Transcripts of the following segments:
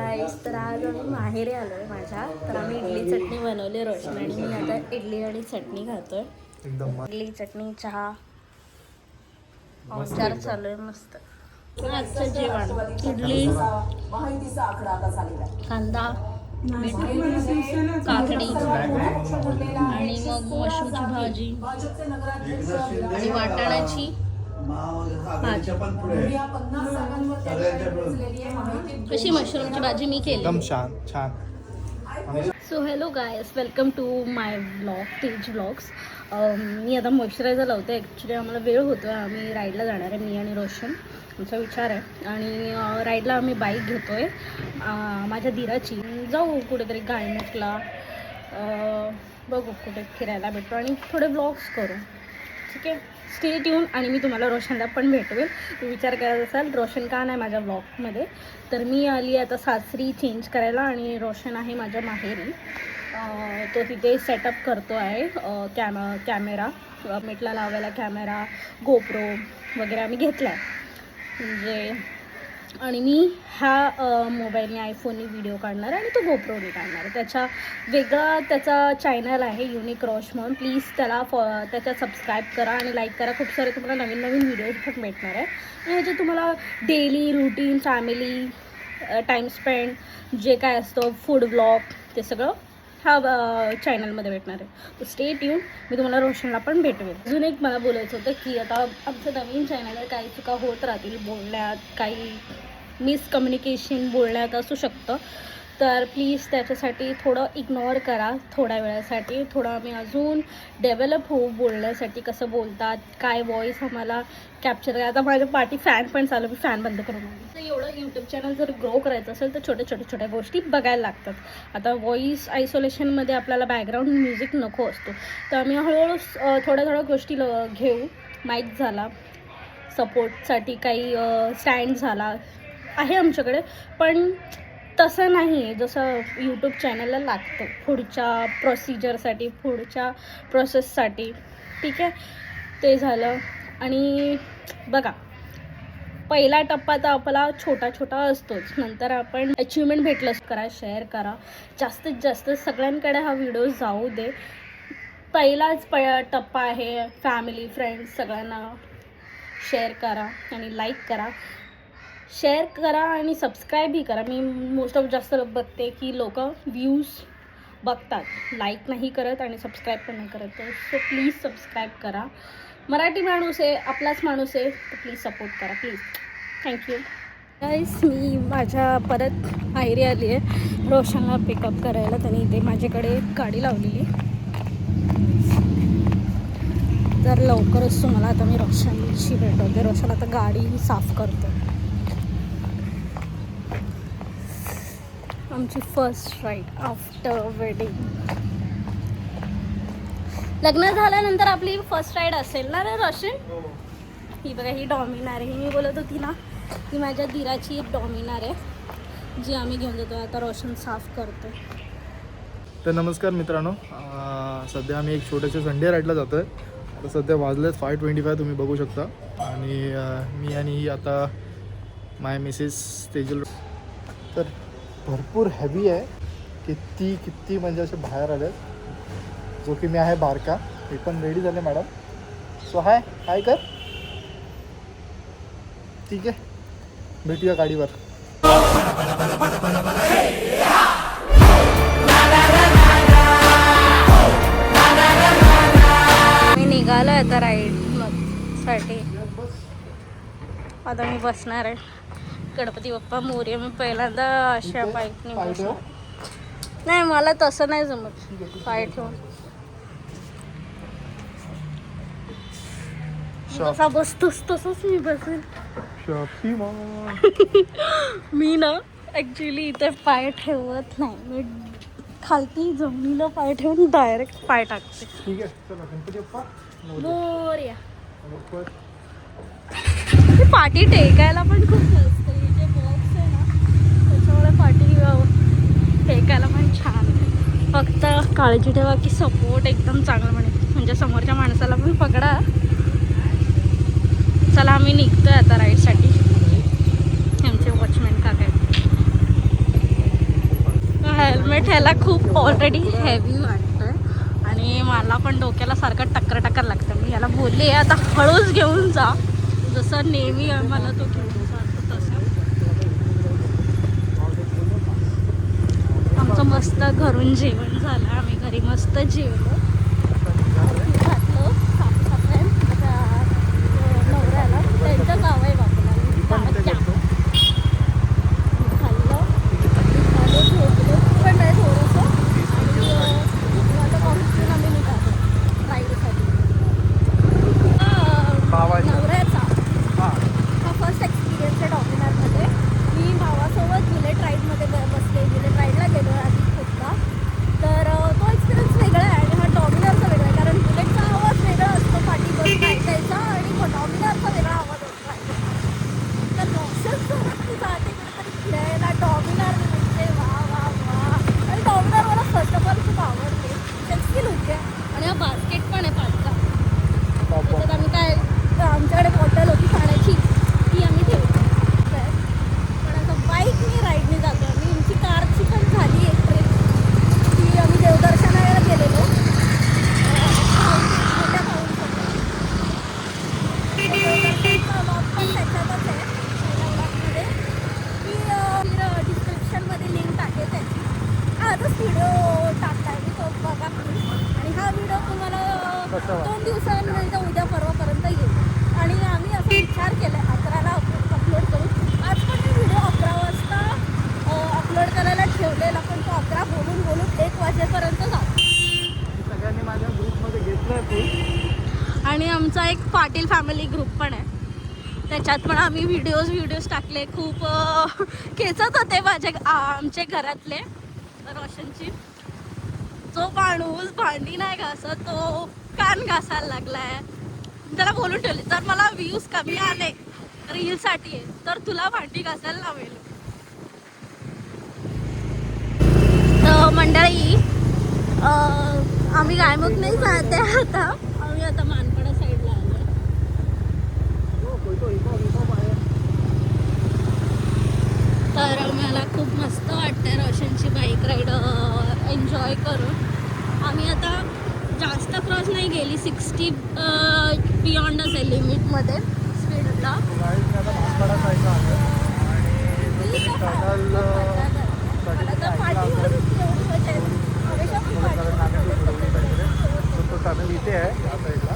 गाईस, तर आज आम्ही माहेरी आलो आहे माझ्या. तर आम्ही इडली चटणी बनवली रोशन आणि मी आता इडली आणि चटणी खातोय. एकदम इडली चटणी चहा औचार चालू आहे मस्त. आजचं जेवण इडली कांदा काकडी आणि मग मशरूमची भाजी आणि वाटाण्याची कशी मशरूमची भाजी मी केली. एकदम छान छान. So hello guys, welcome to my blog Tej blogs. मी आता मॉइश्चरायझर लावते. ॲक्च्युली आम्हाला वेळ होतो आहे, आम्ही राईडला जाणार आहे मी आणि रोशन. आमचा विचार आहे आणि राईडला आम्ही बाईक घेतो आहे माझ्या दिराची. जाऊ कुठेतरी गायमुखला, बघू कुठे फिरायला भेटतो आणि थोडे ब्लॉग्स करू. ठीक आहे, स्टे ट्यून. आणि मी तुम्हाला रोशनला पण भेटवेल. विचार करत असाल रोशन का नाही माझ्या ब्लॉगमध्ये, तर मी आली आता सासरी चेंज करायला आणि रोशन आहे माझ्या माहेरी. तो तिथे सेटअप करतो आहे कॅमेरा मेटला लावायला. कॅमेरा गोप्रो वगैरे आम्ही घेतला आहे म्हणजे. आणि मी ह्या मोबाईलने आयफोनने व्हिडिओ काढणार आणि तो गोप्रोने काढणार. त्याचा चॅनल आहे युनिक रॉश म्हणून. प्लीज त्याच्यात सबस्क्राईब करा आणि लाईक करा. खूप सारे तुम्हाला नवीन नवीन व्हिडिओज पण भेटणार आहे आणि ह्याच्यात तुम्हाला daily routine, family time spend जे काय असतं, फूड ब्लॉग, ते सगळं ह्या चॅनलमध्ये भेटणार आहे. तर स्टे ट्यून. मी तुम्हाला रोशनला पण भेटवेल. अजून एक मला बोलायचं होतं की आता आमचं नवीन चॅनल आहे, काही चुका होत राहतील बोलण्यात, काही मिसकम्युनिकेशन बोलण्यात असू शकतं, तर प्लीज त्याच्यासाठी थोडं इग्नोर करा थोड्या वेळासाठी. थोडं आम्ही अजून डेव्हलप होऊ बोलण्यासाठी, कसं बोलतात, काय वॉईस आम्हाला कॅप्चर करा. आता माझ्या पाठी फॅन पण चालू, मी फॅन बंद करून आली. तर एवढं यूट्यूब चॅनल जर ग्रो करायचं असेल तर छोट्या गोष्टी बघायला लागतात. आता व्हॉईस आयसोलेशनमध्ये आपल्याला बॅकग्राऊंड म्युझिक नको असतो, तर आम्ही हळूहळू थोड्या गोष्टी घेऊ. माईक झाला, सपोर्टसाठी काही स्टँड झाला आहे आमच्याकडे, पण तसं नाही आहे जसं यूट्यूब चॅनलला लागतं पुढच्या प्रोसिजरसाठी, पुढच्या प्रोसेससाठी. ठीक आहे, ते झालं. आणि बघा, पहिला टप्पा तर आपला छोटा असतोच. नंतर आपण अचिव्हमेंट भेटलंच करा, शेअर करा जास्तीत जास्त. सगळ्यांकडे हा व्हिडिओ जाऊ दे. पहिलाच टप्पा आहे. फॅमिली, फ्रेंड्स सगळ्यांना शेअर करा आणि लाईक करा. शेअर करा आणि सबस्क्राईबही करा. मी मोस्ट ऑफ जास्त बघते की लोक व्ह्यूज बघतात, लाईक नाही करत आणि सबस्क्राईब पण नाही करत. सो प्लीज सबस्क्राईब करा. मराठी माणूस आहे, आपलाच माणूस आहे, तर प्लीज सपोर्ट करा प्लीज. थँक्यू गाईस. मी माझ्या परत माहेरी आली आहे रोशनला पिकअप करायला. त्यांनी इथे माझ्याकडे गाडी लावलेली. तर लवकरच तुम्हाला आता मी रोशनशी भेटवते. रोशन आता गाडी साफ करतो. आमची फर्स्ट राईड आफ्टर वेडिंग. लग्न झाल्यानंतर आपली फर्स्ट राईड असेल ना रे रोशन? ही बघा, ही डॉमिनार आहे. मी बोलत होती ना, ही माझ्या दिराची एक डॉमिनार आहे जी आम्ही घेऊन जातो. आता रोशन साफ करतो. तर नमस्कार मित्रांनो, सध्या आम्ही एक छोट्याशा संडे राईडला जातो आहे. तर सध्या वाजलेत 5:25 तुम्ही बघू शकता. आणि मी आणि ही आता माय मिसेस तेजल. तर भरपूर हेवी आहे, किती म्हणजे असे बाहेर आले. जो की मी आहे बारका, हे पण रेडी झाले मॅडम. सो हाय कर. ठीक आहे, भेटूया गाडीवर. मी निघालो आता राईडसाठी. आता मी बसणार आहे. गणपती बाप्पा मोरया. मी पहिल्यांदा अशा बाईकने बसणार. नाही, मला तसं नाही जमत पाय ठेवून. जसा बसतोस तसंच मी बसेल. मी ना ॲक्च्युली इथे पाय ठेवत नाही. मी खालती जमिनीला पाय ठेवून डायरेक्ट पाय टाकते. ठीक आहे, चला गणपती बाप्पा मोरया. पाठी टेकायला पण खूप मस्त. हे जे बॉक्स आहे ना, त्याच्यामुळे पाठी टेकायला पण छान आहे. फक्त काळजी ठेवा की सपोर्ट एकदम चांगला म्हणजे समोरच्या माणसाला पण पकडा. चला, आम्ही निघतोय आता राईडसाठी. आमचे वॉचमॅन काका आहेत. हेल्मेट ह्याला खूप ऑलरेडी हेवी वाटतंय आणि मला पण डोक्याला सारखं टक्कर लागतं. मी याला बोलले आता हळूच घेऊन जा, जसं नेहमी मला तो घेऊन जातो तसं. आमचं मस्त घरून जेवण झालं, आम्ही घरी मस्त जेवलो, घातलं साफसफाई नवऱ्याला, त्यांचं गाव आहे बापूला खाल्लं झोपलो पण नाही थोडंसं आणि आता कॉफी आम्ही निघालो राईडसाठी. नवऱ्याचा हा फर्स्ट एक्सपिरियन्स आहे डॉमिनारमध्ये. मी भावासोबत बुलेट राईडमध्ये बसले, बुलेट राईडला गेलो आधी खूपदा, तर तो एक्सपिरियन्स वेगळा आहे आणि हा डॉमिनारचा वेगळा आहे, कारण बुलेटचा आवाज वेगळा असतो पाठी बसून ऐकायचा आणि डॉमिनारचा वेगळा आवाज असतो ऐकायचा. तर रोशन सोबत जाते कुठेतरी फिरायला डॉमिनार म्हणजे वा वा वा. आणि डॉमिनार मला फर्स्ट ऑफ ऑल खूप आवडते, सेक्सी लुक आहे आणि हा बास्केट पण आहे पाचचा. त्याच्यात आम्ही काय आमच्याकडे बॉटल होती पाण्याची ती आम्ही ठेवतो. पण असं बाईकने राईडने जातो आम्ही. आमची कारची पण झाली एक ट्रिप, ती आम्ही देवदर्शनाला गेलेलो मोठ्या पाऊसमध्ये. देवदर्शनचा ब्लॉग पण त्याच्यातच आहे पहिल्या ब्लॉगमध्ये. मी डिस्क्रिप्शनमध्ये लिंक टाकेल त्याची. आजच व्हिडिओ टाकला आहे मी, तो बघा प्लीज. आणि हा व्हिडिओ तुम्हाला 2 दिवसांनंतर उद्या परवापर्यंत येईल. आणि आम्ही असा विचार केला आहे 11ला अपलोड करू. आज पण मी व्हिडिओ 11 वाजता अपलोड करायला ठेवलेला, पण तो 11 बोलून 1 वाजेपर्यंत जातो. सगळ्यांनी माझ्या ग्रुपमध्ये घेतलं आणि आमचा एक पाटील फॅमिली ग्रुप पण आहे, त्याच्यात पण आम्ही व्हिडिओज टाकले. खूप खेचत होते आमचे घरातले. रोशनची जो माणूस भांडी नाही घासत तो कान घासायला लागलाय. त्याला बोलून ठेवले जर मला व्ह्यूज कमी आले रीलसाठी तर तुला भांडी घासायला लावेल. तर मंडळी आम्ही गायमुख नाही जाते आता, आम्ही आता मानपाडा साईडला आलो. तर मला खूप मस्त वाटतंय रोशनची बाईक राईड एन्जॉय करून. आम्ही आता जास्त क्रॉस नाही गेली, 60 बियॉन्डच आहे लिमिटमध्ये स्पीडला. इथे आहे या साईडला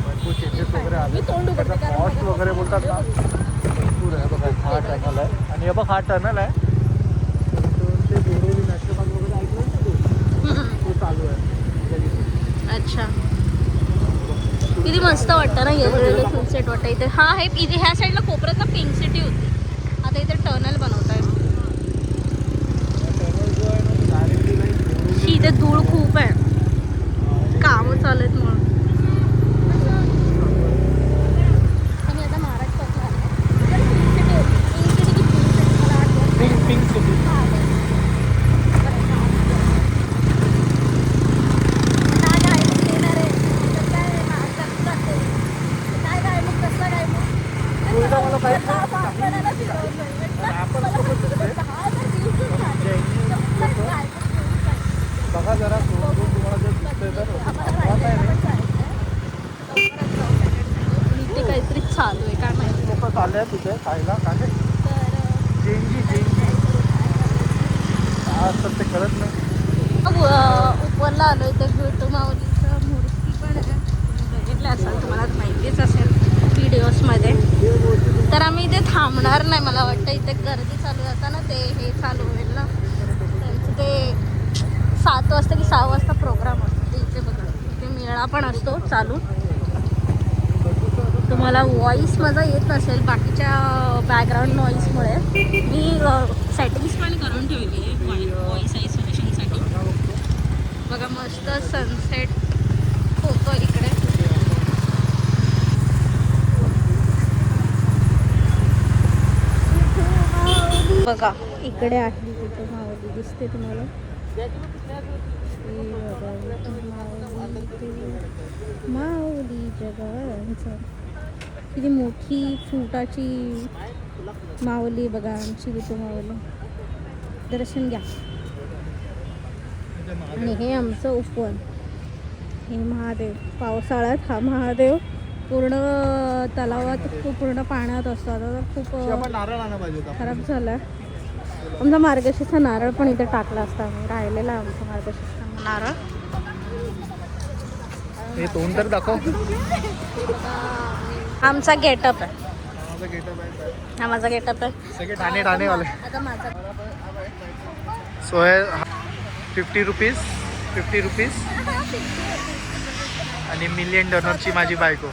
भरपूर चेंजेस वगैरे आले. कॉस्ट वगैरे बोलतात ना भरपूर आहे. बघा हा टनल आहे आणि हे बघ हा टनल आहे. ते बोरिवली नॅशनल पार्क वगैरे ऐकलं ना तो चालू आहे. अच्छा, किती मस्त वाटतं ना येल्लो सनसेट वाटतं इथे. हा आहे इथे ह्या साईडला कोपऱ्यातला पिंक सिटी होती, आता इथे टनल बनवत आहे. इथे धूळ खूप आहे, कामं चालू आहेत म्हणून. आणि आता महाराष्ट्रातला पिंक सिटी बघा जरा तुम्हाला जर दिसतंय तर इथे काहीतरी चालू आहे काय माहिती. लोक चालले आहेत तिथे खायला काय चेंजी काय असतात ते कळत नाही. उपरला आलो इथे विठू माऊलीचं मूर्ती पण आहे, बघितलं असेल तुम्हाला माहितीच असेल व्हिडिओजमध्ये. तर आम्ही इथे थांबणार नाही, मला वाटतं इथे गर्दी चालू असताना ते हे चालू होईल ना त्यांचं ते 7 वाजता की 6 वाजता प्रोग्राम असतो. ते इथे बघा इथे मेळा पण असतो चालू. तुम्हाला व्हॉईस माझा येत नसेल बाकीच्या बॅकग्राऊंड नॉईजमुळे. मी सेटिंग्स पण करून ठेवली आहे व्हॉईस आयसोलेशनसाठी. बघा मस्त सनसेट होतो इकडे. बघा इकडे आहे तिथं माऊली दिसते तुम्हाला. माऊली जगांचा किती मोठी फुटाची माऊली बघा आमची विठू माऊली. दर्शन घ्या. आणि हे आमचं उपवन. हे महादेव. पावसाळ्यात हा महादेव पूर्ण तलावात पूर्ण पाण्यात असतो. आता तर खूप नारळ आणा पाहिजे खराब झाला. आमचा मार्गशीर्षचा नारळ पण इथे टाकला असता. राहिलेला आमचा मार्गशीर्षचा नारळ. हे तोंड तर दाखव. आमचा गेटअप आहे. माझा गेटअप आहे. हा माझा गेटअप आहे. सगळे ठाणे वाले. आता माझा सो आहे 50 रुपीज आणि मिलियन डॉलरची माझी बायको.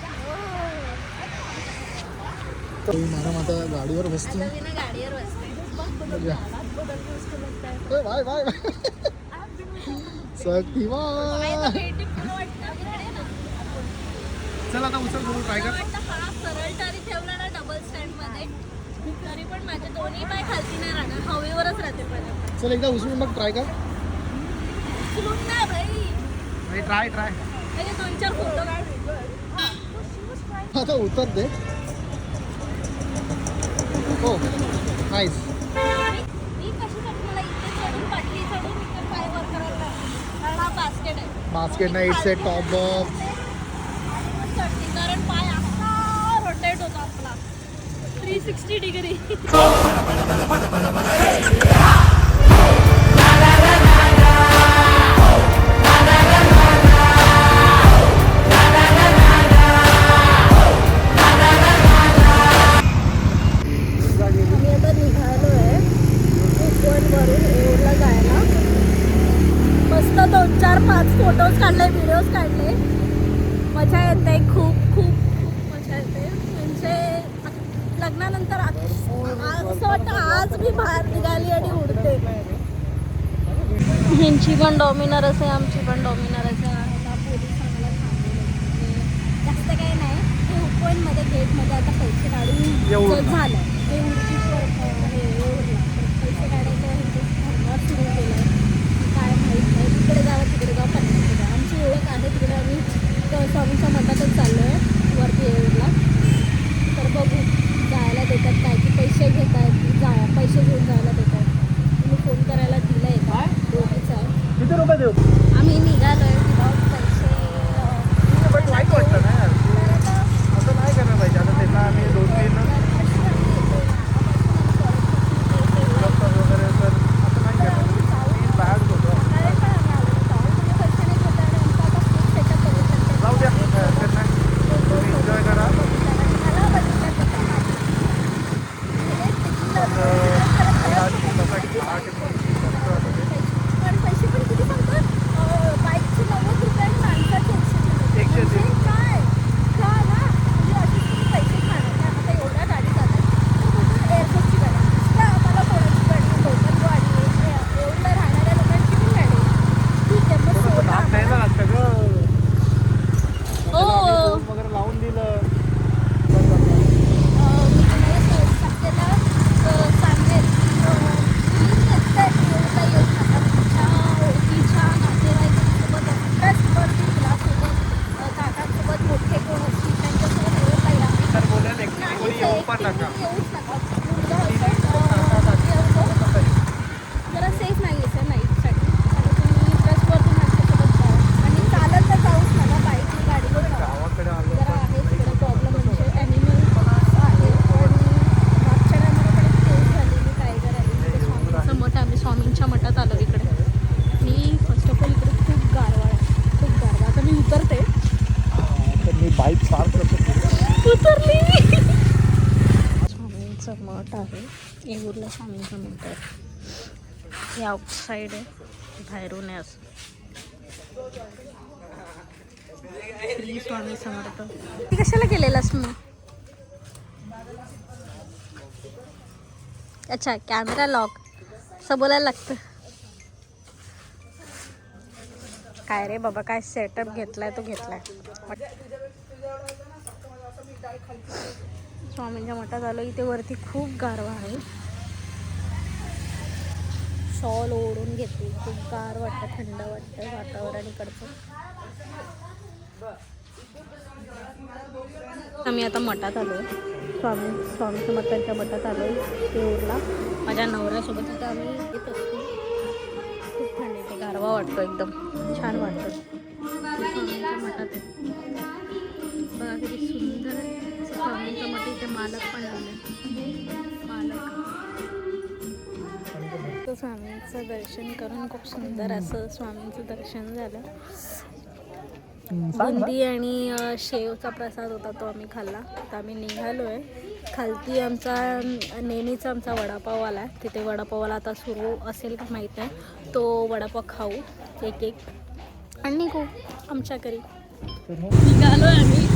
मॅडम आता गाडीवर बसते. गाडीवर बसते. Bye bye Shaktimaan. चल आता उचल करू ट्राय कर. हा सरळ टारी ठेवला ना डबल स्टँड मध्ये तरी पण माझे दोन्ही पाय खालती नाही राहणार. हवेवरच राहते पण. चल एकदा उचलून बघ. ट्राय कर. उचलून नाही भाई. ट्राय 2-4 फोटो काढ. आता उतर दे. हो नाईस. मी कशासाठी मला इथे चढून पाटली चढून इथे पाय वर करायला कारण हा बास्केट आहे. बास्केट नाही इट्स ए टॉप बॉक्स. कारण पाय असा रोटेट होतो आपला 360 डिग्री. मस्त 2-4-5 फोटोज काढले, व्हिडिओज काढले. मजा येते. खूप मजा येते. म्हणजे लग्नानंतर असं वाटतं आज मी बाहेर निघाली आणि उडते. ह्यांची पण डॉमिनरच आहे, आमची पण डॉमिनरच आहे. आता पोलीस आम्हाला थांबवले. जास्त काही नाही. हे उपवनमध्ये गेटमध्ये आता पैसे काढून झालं. हे उडकीश्वर हे एवढं पैसे काढायचं हे धर्मात सुरू केलं आहे. काय माहीत नाही. तिकडे जावं तिकडे जावं पन्नास. आमची ओळख आहे तिकडे. आम्ही स्वामीच्या मठातच चाललो आहे वरती एवढला. तर बघू जायला देतात काय की पैसे घेत आहेत. पैसे घेऊन जायला देतात. मी फोन करायला दिलं आहे का दोघीचा. किती रुपये देऊ. आम्ही निघालो आहे विदाउट पैसे. वाईट वाटतं ना यार. असं नाही करायला पाहिजे. आता त्यांना आम्ही 2-3 वगैरे तर असं नाही करायला बाहेर होतो. जाऊ द्या त्यांना तुम्ही एन्जॉय करा. जरा सेफ नाही आहे सर नाईटसाठी. आणि तुम्ही ट्रस्टवरती माझ्यासोबत जा आणि चालत तर जाऊच नका. बाईकने गाडीवर जरा आहे तिकडे प्रॉब्लेम. म्हणजे ॲनिमल आहे आणि मागच्या टायमाला पण एक केस झालेली टायगर आली. स्वामींचं मठ. आम्ही स्वामींच्या मठात आलो इकडे. मी फर्स्ट ऑफ ऑल इकडे खूप गारवा आहे. खूप गारवा. आता मी उतरते. मी बाईक पार्क करतो. उतरली. स्वामींचं मठ आहे. येऊरला स्वामींचं मठ आहे. हे आउटसाईड आहे. बाहेरून आहे असं. स्वामी समर्थ. ती कशाला केलेलास मग. अच्छा कॅमेरा लॉक असं बोलायला लागतं. काय रे बाबा काय सेटअप घेतलाय तो घेतलाय. स्वामींच्या मठात आलो. इथे वरती खूप गारवा आहे. शॉल ओढून घेतली. खूप गार वाटतं. थंड वाटतं वातावरण इकडचं. आम्ही आता मठात आलो आहे. स्वामी समर्थांच्या मठात आलो आहे येऊरला. माझ्या नवऱ्यासोबत आता आम्ही येत असतो. खूप थंड येते, गारवा वाटतो एकदम, छान वाटतं. स्वामींच्या मठात आहे. बघा किती सुंदर आहे स्वामींचं मठ. इथे मालक पण लावले, मालक. तर स्वामींचं दर्शन करून खूप सुंदर असं स्वामींचं दर्शन झालं. बुंदी आणि शेवचा प्रसाद होता तो आम्ही खाल्ला. तर आम्ही निघालो आहे. खालती आमचा नेहमीचा आमचा वडापाववाला आहे, तिथे वडापाववाला आता सुरू असेल का माहीत नाही. तो वडापाव खाऊ एक एक आणि निघू आमच्या घरी. निघालो आहे आम्ही.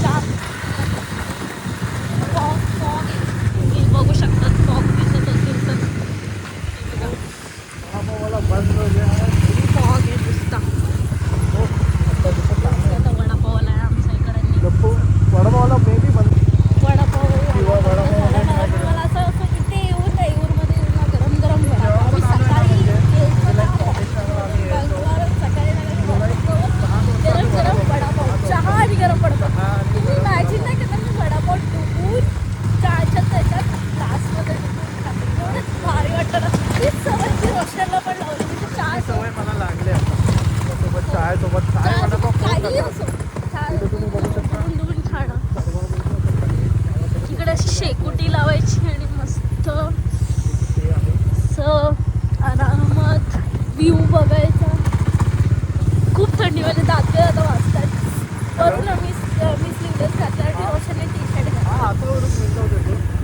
फॉग तुम्ही बघू शकता, फॉग दिसत असेल तर फॉग आहे दिसता. आता वडापावला आहे आमच्या इकडे. वडापावला मे बी वडापाव मला असं इथे येऊन येऊरमध्ये येऊन ना गरम गरम वडापाव. आम्ही सकाळी गरम गरम वडापाव, चहा आणि गरम वडापाव. तुम्ही इमॅजिन नाही करता, मी वडापाव डुबून चहाच्या त्याच्यात ग्लासमध्ये डुबून खाते. एवढंच भारी वाटतं ना. ती सवय ती रोशनला पण लावली. म्हणजे चहा सवय मला लागली आता सोबत चायसोबत चाय वडापाव काही असो, चहा डुबून डुबून खाणं. इकडे अशी शेकोटी लावायची आणि मस्त आरामात व्ह्यू बघायचा. खूप थंडी म्हणजे दाते आता वाजतात. वरून मी स्लीवलेस घातला आणि रोशनने टी शर्ट घातला.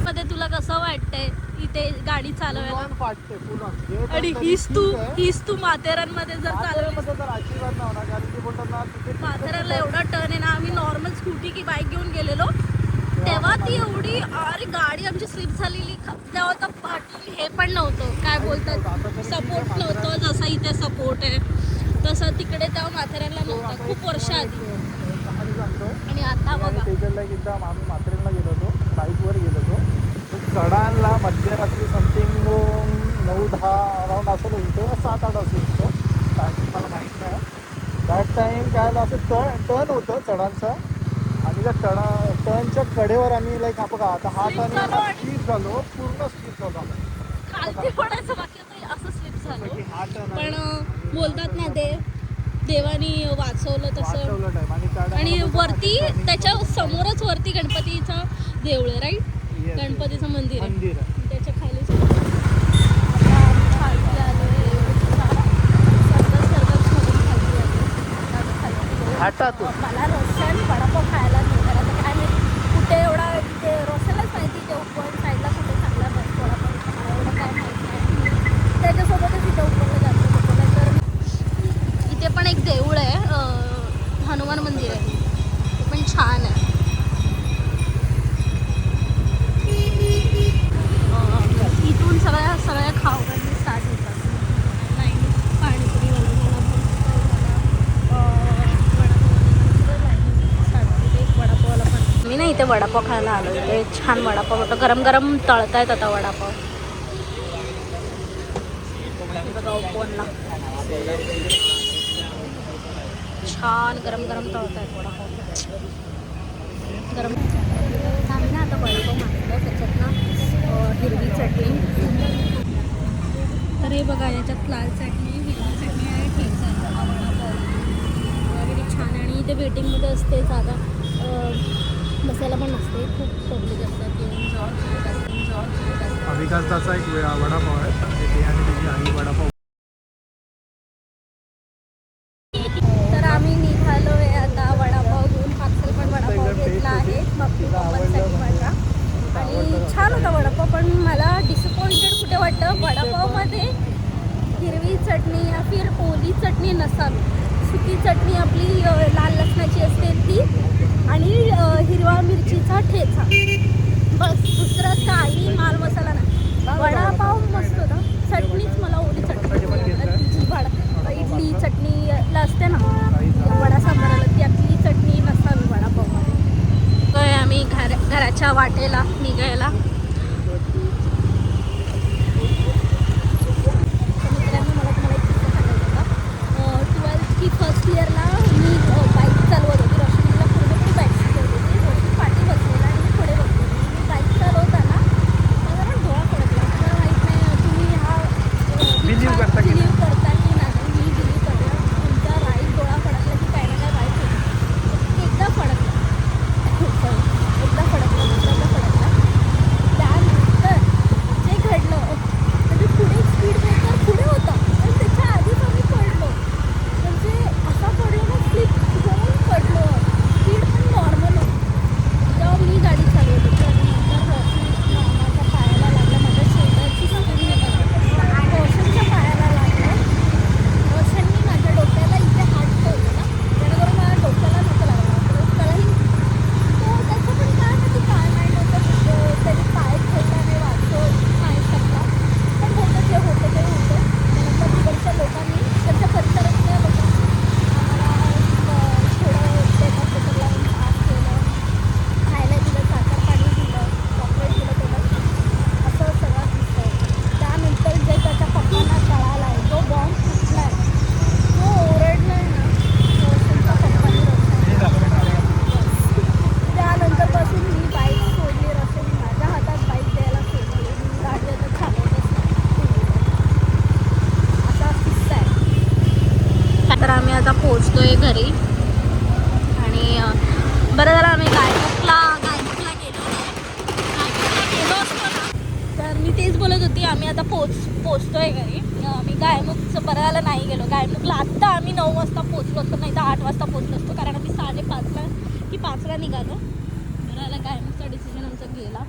मध्ये तुला कसं वाटतंय इथे गाडी चालवायला? आणि हीच तू माथेरानमध्ये जर चालवली, माथेरानला एवढा टर्न आहे ना. आम्ही नॉर्मल स्कूटी की बाईक घेऊन गेलेलो तेव्हा ती एवढी, अरे गाडी आमची स्लिप झालेली. तेव्हा तर पाठी हे पण नव्हतं, काय बोलतात, सपोर्ट नव्हतं जसं इथे सपोर्ट आहे तसं तिकडे तेव्हा माथेरानला नव्हता, खूप वर्ष आधी. आणि आता बघा, आम्ही माथेरानला गेलो होतो, बाईकवर गेलो होतो. चढाणला मध्यरात्री समथिंग 9-10 अराउंड असेल होतो, 7-8 असेल होतो. मला माहीत नाही. दॅट टाईम काय असं टर्न होतं चढांचा. आणि त्या टर्नच्या कडेवर आम्ही लाईक बघा आता हा टर्न स्लीप झालो, पूर्ण स्लीप झालो. खालती पडायचं बाकी होतं, असं स्लिप झालं. पण बोलतात ना देवानी वाचवलं तसं. आणि वरती त्याच्या समोरच वरती गणपतीचं देऊळ आहे, राईट? गणपतीचं मंदिर आहे त्याच्या खाली. मला रोशन वडापाव खायला मिळणार. आता काय माहिती कुठे एवढा, ते रोशनलाच माहिती ते उपवन साईडला कुठे चांगला बस वडापाव. मला एवढं काय माहिती नाही. त्याच्यासोबतच इथं उपवनला जातो होतं. तर इथे पण एक देऊळ आहे, हनुमान मंदिर आहे, ते पण छान आहे. इथून सगळ्या खाऊगल्ली स्टार्ट होतात. लाईन पाणीपुरी वडापावला पण. मी ना इथे वडापाव खायला आलो. इथे छान वडापाव होतं, गरम गरम तळतायत आता वडापाव. बघा उपवनला छान गरम गरम तळतायत वडापाव. गरम आम्ही ना आता वडापाव मागवलं, त्याच्यात ना हिरवी चटणी. तर हे बघा, याच्यात लाल चटणी, हिरवी चटणी आहे, ठेचा आहे. वडापाव किती छान. आणि इथे वेटिंगमध्ये असते जागा, बसायला पण नसते, खूप पब्लिक असतात. विकासचा एक वडापाव आहे, ते आणि त्याची आई वडापाव. तर आम्ही निघालो आहे आता वडापाव घेऊन. पार्सल पण वडापाव घेतला आहे मम्मी पप्पांसाठी माझ्या. आणि छान होता वडापाव, पण मला डिसअपॉइंटेड कुठे वाटतं, वडापावमध्ये हिरवी चटणी या फिर ओली चटणी नसावी. सुकी चटणी आपली लाल लसणाची असते ती, आणि हिरवा मिरचीचा ठेचा, बस. दुसरं काही माल मसाला नाही. वडापाव मस्त होता, चटणीच मला ओली चटणी इडली चटणी असते ना वडा सांबाराला, त्यातली चटणी नसावी वडापावमध्ये. आम्ही घराच्या वाटेला निघायला. मित्रांनी मला तुम्हाला एक किस्सा सांगायचा होता. 12th की फर्स्ट इयरला मी बाईक चालवत होती. रोशनीला पूर्णपणे बाईक शिकवत होती. रोशनी पाठी बसलेला आणि मी पुढे बसलेली. मी बाईक चालवताना माझा डोळा पडला. मला माहीत नाही तुम्ही हा बिलीव्ह करता की नाही. मी पोचतोय घरी. आणि बरं झालं आम्ही गायमुखला गेलो असतो ना. तर मी तेच बोलत होती, आम्ही आता पोचतोय घरी. मी गायमुखचं बरं झालं नाही गेलो. गायमुखला आत्ता आम्ही 9 वाजता पोचलो असतो, नाही तर 8 वाजता पोचलो असतो, कारण आम्ही 5:30 की 5ला निघालो. बरं झालं गायमुखचा डिसिजन आमचा गेला.